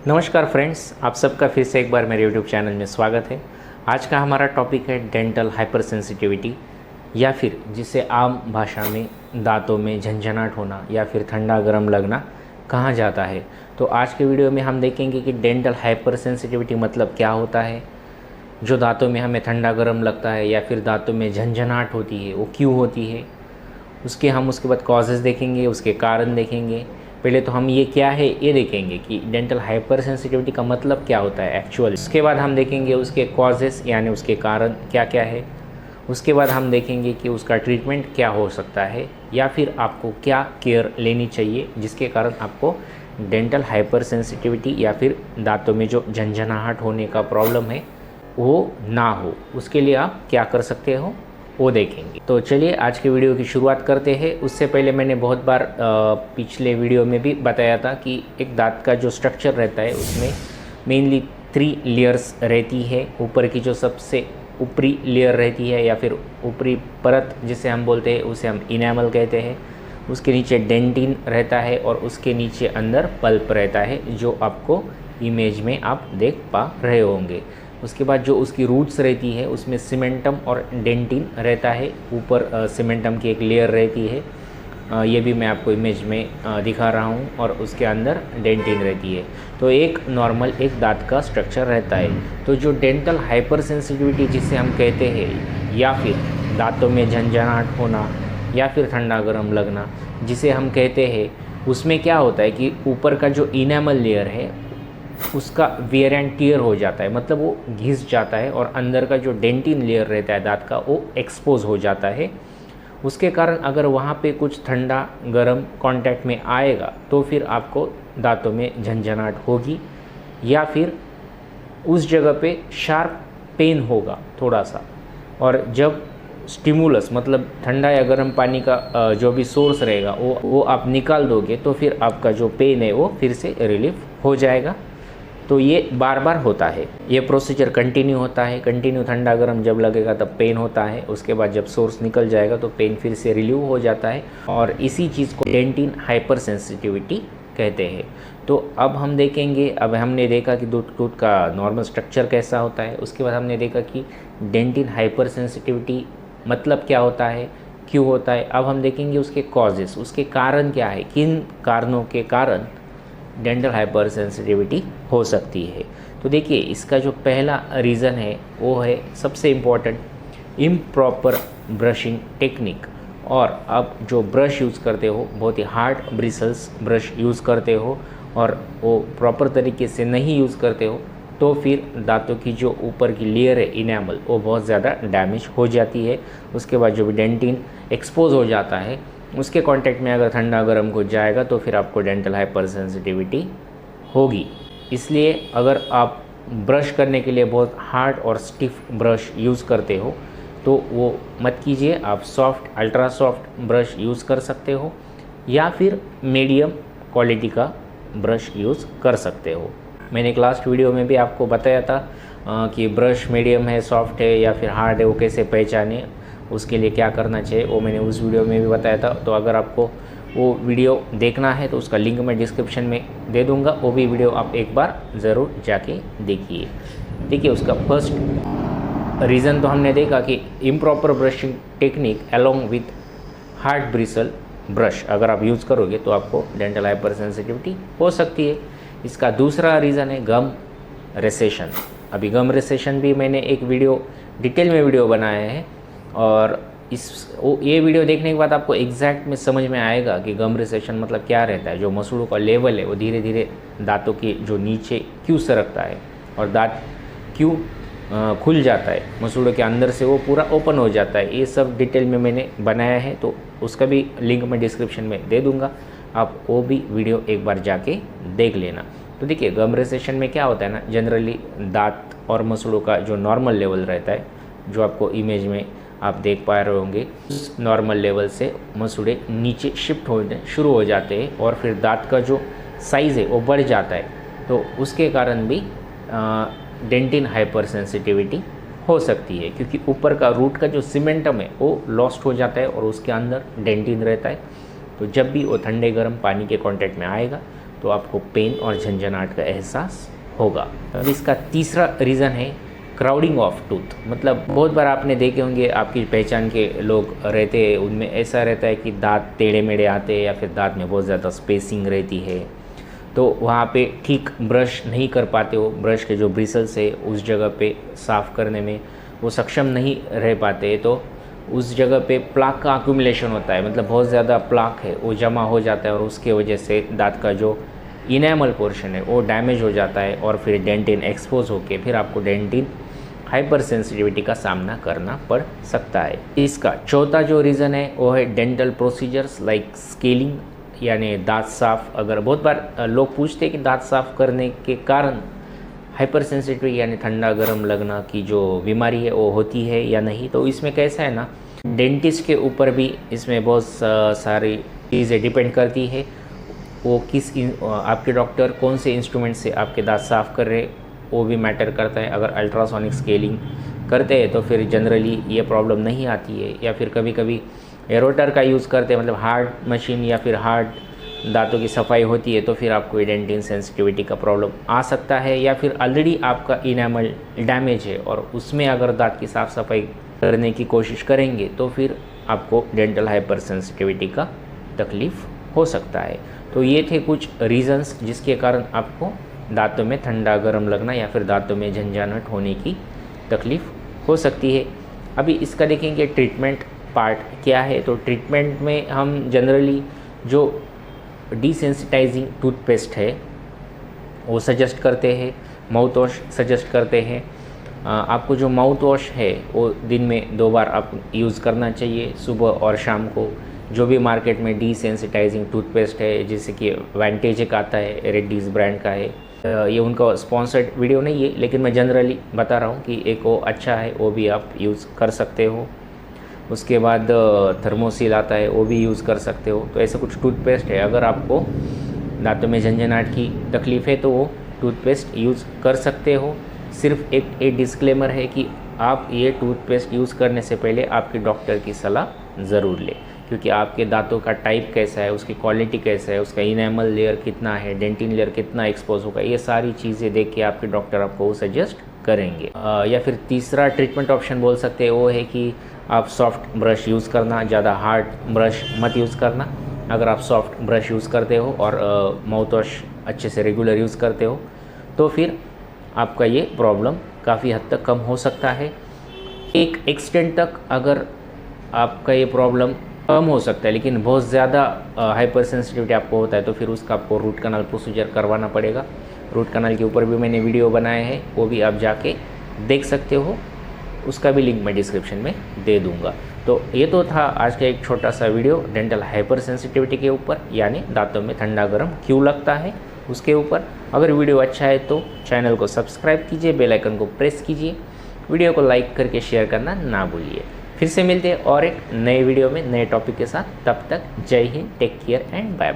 नमस्कार फ्रेंड्स, आप सबका फिर से एक बार मेरे यूट्यूब चैनल में स्वागत है। आज का हमारा टॉपिक है डेंटल हाइपर सेंसिटिविटी, या फिर जिसे आम भाषा में दांतों में झंझनाहट होना या फिर ठंडा गर्म लगना कहा जाता है। तो आज के वीडियो में हम देखेंगे कि डेंटल हाइपर सेंसिटिविटी मतलब क्या होता है, जो दांतों में हमें ठंडा गर्म लगता है या फिर दांतों में झंझनाहट होती है वो क्यों होती है, उसके बाद कॉजेज़ देखेंगे, उसके कारण देखेंगे। पहले तो हम ये क्या है ये देखेंगे कि डेंटल हाइपर सेंसिटिविटी का मतलब क्या होता है एक्चुअली। उसके बाद हम देखेंगे उसके कॉजेज़ यानी उसके कारण क्या क्या है। उसके बाद हम देखेंगे कि उसका ट्रीटमेंट क्या हो सकता है या फिर आपको क्या केयर लेनी चाहिए जिसके कारण आपको डेंटल हाइपर सेंसिटिविटी या फिर दांतों में जो झंझनाहट होने का प्रॉब्लम है वो ना हो। उसके लिए आप क्या कर सकते हो वो देखेंगे। तो चलिए आज के वीडियो की शुरुआत करते हैं। उससे पहले मैंने बहुत बार पिछले वीडियो में भी बताया था कि एक दांत का जो स्ट्रक्चर रहता है उसमें मेनली 3 लेयर्स रहती है। ऊपर की जो सबसे ऊपरी लेयर रहती है या फिर ऊपरी परत जिसे हम बोलते हैं उसे हम इनेमल कहते हैं। उसके नीचे डेंटिन रहता है और उसके नीचे अंदर पल्प रहता है, जो आपको इमेज में आप देख पा रहे होंगे। उसके बाद जो उसकी रूट्स रहती है उसमें सीमेंटम और डेंटिन रहता है। ऊपर सीमेंटम की एक लेयर रहती है, ये भी मैं आपको इमेज में दिखा रहा हूँ, और उसके अंदर डेंटिन रहती है। तो एक नॉर्मल एक दांत का स्ट्रक्चर रहता है। तो जो डेंटल हाइपर सेंसिटिविटी जिसे हम कहते हैं या फिर दांतों में झंझनाहट होना या फिर ठंडा गर्म लगना जिसे हम कहते हैं, उसमें क्या होता है कि ऊपर का जो इनेमल लेयर है उसका वेयर एंड टियर हो जाता है, मतलब वो घिस जाता है, और अंदर का जो डेंटिन लेयर रहता है दांत का वो एक्सपोज हो जाता है। उसके कारण अगर वहाँ पे कुछ ठंडा गर्म कांटेक्ट में आएगा तो फिर आपको दांतों में झंझनाहट होगी या फिर उस जगह पे शार्प पेन होगा थोड़ा सा। और जब स्टिमुलस मतलब ठंडा या गर्म पानी का जो भी सोर्स रहेगा वो आप निकाल दोगे तो फिर आपका जो पेन है वो फिर से रिलीफ हो जाएगा। तो ये बार बार होता है, ये प्रोसीजर कंटिन्यू होता है। कंटिन्यू ठंडा गर्म जब लगेगा तब पेन होता है, उसके बाद जब सोर्स निकल जाएगा तो पेन फिर से रिलीव हो जाता है, और इसी चीज़ को डेंटिन हाइपर सेंसिटिविटी कहते हैं। तो अब हम देखेंगे, अब हमने देखा कि टूथ का नॉर्मल स्ट्रक्चर कैसा होता है। उसके बाद हमने देखा कि डेंटिन हाइपर सेंसिटिविटी मतलब क्या होता है, क्यों होता है। अब हम देखेंगे उसके कॉजेस, उसके कारण क्या है, किन कारणों के कारण डेंटल हाइपर सेंसिटिविटी हो सकती है। तो देखिए इसका जो पहला रीज़न है वो है सबसे इम्पॉर्टेंट, इम्प्रॉपर ब्रशिंग टेक्निक। और अब जो ब्रश यूज़ करते हो बहुत ही हार्ड ब्रिसल्स ब्रश यूज़ करते हो और वो प्रॉपर तरीके से नहीं यूज़ करते हो तो फिर दांतों की जो ऊपर की लेयर है इनेमल वो बहुत ज़्यादा डैमेज हो जाती है। उसके बाद जो भी डेंटिन एक्सपोज हो जाता है उसके कांटेक्ट में अगर ठंडा गर्म हो जाएगा तो फिर आपको डेंटल हाइपर सेंसिटिविटी होगी। इसलिए अगर आप ब्रश करने के लिए बहुत हार्ड और स्टिफ ब्रश यूज़ करते हो तो वो मत कीजिए। आप soft ultra soft brush use कर सकते हो या फिर मीडियम क्वालिटी का ब्रश यूज़ कर सकते हो। मैंने एक लास्ट वीडियो में भी आपको बताया था कि ब्रश मीडियम है, सॉफ्ट है या फिर हार्ड है वो कैसे पहचाने, उसके लिए क्या करना चाहिए, वो मैंने उस वीडियो में भी बताया था। तो अगर आपको वो वीडियो देखना है तो उसका लिंक मैं डिस्क्रिप्शन में दे दूंगा, वो भी वीडियो आप एक बार ज़रूर जाके देखिए। देखिए उसका फर्स्ट रीज़न तो हमने देखा कि improper brushing technique along with hard bristle brush अगर आप यूज़ करोगे तो आपको डेंटल हाइपर सेंसिटिविटी हो सकती है। इसका दूसरा रीज़न है गम रिसेशन। अभी गम रिसेशन भी मैंने एक वीडियो डिटेल में वीडियो बनाया है, और ये वीडियो देखने के बाद आपको एग्जैक्ट में समझ में आएगा कि गम रिसेशन मतलब क्या रहता है। जो मसूड़ों का लेवल है वो धीरे धीरे दांतों के जो नीचे क्यों सरकता है और दांत क्यों खुल जाता है, मसूड़ों के अंदर से वो पूरा ओपन हो जाता है, ये सब डिटेल में मैंने बनाया है। तो उसका भी लिंक मैं डिस्क्रिप्शन में दे दूँगा, आप वो भी वीडियो एक बार जाके देख लेना। तो देखिए गम रिसेशन में क्या होता है ना, जनरली दांत और मसूड़ों का जो नॉर्मल लेवल रहता है, जो आपको इमेज में आप देख पा रहे होंगे, उस नॉर्मल लेवल से मसूड़े नीचे शिफ्ट होने शुरू हो जाते हैं और फिर दांत का जो साइज़ है वो बढ़ जाता है। तो उसके कारण भी डेंटिन हाइपर सेंसिटिविटी हो सकती है, क्योंकि ऊपर का रूट का जो सीमेंटम है वो लॉस्ट हो जाता है और उसके अंदर डेंटिन रहता है। तो जब भी वो ठंडे गर्म पानी के कांटेक्ट में आएगा तो आपको पेन और झंझनाहट का एहसास होगा। अब इसका तीसरा रीज़न है क्राउडिंग ऑफ टूथ। मतलब बहुत बार आपने देखे होंगे, आपकी पहचान के लोग रहते हैं, उनमें ऐसा रहता है कि दांत टेढ़े मेढ़े आते हैं या फिर दांत में बहुत ज़्यादा स्पेसिंग रहती है, तो वहाँ पे ठीक ब्रश नहीं कर पाते हो, ब्रश के जो ब्रिसल्स है उस जगह पे साफ़ करने में वो सक्षम नहीं रह पाते, तो उस जगह पे प्लाक का अक्यूमुलेशन होता है। मतलब बहुत ज़्यादा प्लाक है वो जमा हो जाता है और उसके वजह से दांत का जो इनेमल पोर्शन है वो डैमेज हो जाता है और फिर डेंटिन एक्सपोज होके फिर आपको डेंटिन हाइपर सेंसिटिविटी का सामना करना पड़ सकता है। इसका चौथा जो रीज़न है वो है डेंटल प्रोसीजर्स लाइक स्केलिंग, यानी दांत साफ। अगर बहुत बार लोग पूछते हैं कि दांत साफ करने के कारण हाइपर सेंसिटिविटी यानी ठंडा गर्म लगना की जो बीमारी है वो होती है या नहीं, तो इसमें कैसा है ना, डेंटिस्ट के ऊपर भी इसमें बहुत सारी चीज़ें डिपेंड करती है। वो आपके डॉक्टर कौन से इंस्ट्रूमेंट से आपके दांत साफ़ कर रहे वो भी मैटर करता है। अगर अल्ट्रासोनिक स्केलिंग करते हैं तो फिर जनरली ये प्रॉब्लम नहीं आती है, या फिर कभी कभी एरोटर का यूज़ करते हैं, मतलब हार्ड मशीन या फिर हार्ड दांतों की सफाई होती है, तो फिर आपको डेंटिन सेंसिटिविटी का प्रॉब्लम आ सकता है। या फिर ऑलरेडी आपका इनेमल डैमेज है और उसमें अगर दांत की साफ़ सफाई करने की कोशिश करेंगे तो फिर आपको डेंटल हाइपर सेंसिटिविटी का तकलीफ़ हो सकता है। तो ये थे कुछ रीज़न्स जिसके कारण आपको दांतों में ठंडा गर्म लगना या फिर दांतों में झंझनाहट होने की तकलीफ़ हो सकती है। अभी इसका देखेंगे ट्रीटमेंट पार्ट क्या है। तो ट्रीटमेंट में हम जनरली जो डिसेंसिटाइजिंग टूथपेस्ट है वो सजेस्ट करते हैं, माउथ वॉश सजेस्ट करते हैं। आपको जो माउथ वॉश है वो दिन में 2 बार आप यूज़ करना चाहिए, सुबह और शाम को। जो भी मार्केट में डिसेंसिटाइजिंग टूथपेस्ट है, जैसे कि वेंटेज एक आता है, रेड्डीज़ ब्रांड का है, ये उनका स्पॉन्सर्ड वीडियो नहीं है, लेकिन मैं जनरली बता रहा हूँ कि एक वो अच्छा है, वो भी आप यूज़ कर सकते हो। उसके बाद थर्मोसील आता है, वो भी यूज़ कर सकते हो। तो ऐसा कुछ टूथपेस्ट है, अगर आपको दांतों में झंझनाहट की तकलीफ़ है तो वो टूथपेस्ट यूज़ कर सकते हो। सिर्फ एक डिस्क्लेमर है कि आप ये टूथपेस्ट यूज़ करने से पहले आपके डॉक्टर की सलाह ज़रूर लें, क्योंकि आपके दांतों का टाइप कैसा है, उसकी क्वालिटी कैसा है, उसका इनेमल लेयर कितना है, डेंटिन लेयर कितना एक्सपोज होगा, ये सारी चीज़ें देख के आपके डॉक्टर आपको वो सजेस्ट करेंगे। या फिर तीसरा ट्रीटमेंट ऑप्शन बोल सकते हैं वो है कि आप सॉफ्ट ब्रश यूज़ करना, ज़्यादा हार्ड ब्रश मत यूज़ करना। अगर आप सॉफ्ट ब्रश यूज़ करते हो और माउथ वॉश अच्छे से रेगुलर यूज़ करते हो तो फिर आपका ये प्रॉब्लम काफ़ी हद तक कम हो सकता है। एक एक्सटेंट तक अगर आपका ये प्रॉब्लम कम हो सकता है, लेकिन बहुत ज़्यादा हाइपर सेंसिटिविटी आपको होता है तो फिर उसका आपको रूट कनाल प्रोसीजर करवाना पड़ेगा। रूट कनाल के ऊपर भी मैंने वीडियो बनाए हैं, वो भी आप जाके देख सकते हो, उसका भी लिंक मैं डिस्क्रिप्शन में दे दूंगा। तो ये तो था आज का एक छोटा सा वीडियो डेंटल हाइपर सेंसिटिविटी के ऊपर, यानी दांतों में ठंडा गर्म क्यों लगता है उसके ऊपर। अगर वीडियो अच्छा है तो चैनल को सब्सक्राइब कीजिए, बेल आइकन को प्रेस कीजिए, वीडियो को लाइक करके शेयर करना ना भूलिए। फिर से मिलते हैं और एक नए वीडियो में नए टॉपिक के साथ। तब तक जय हिंद, take care and bye bye.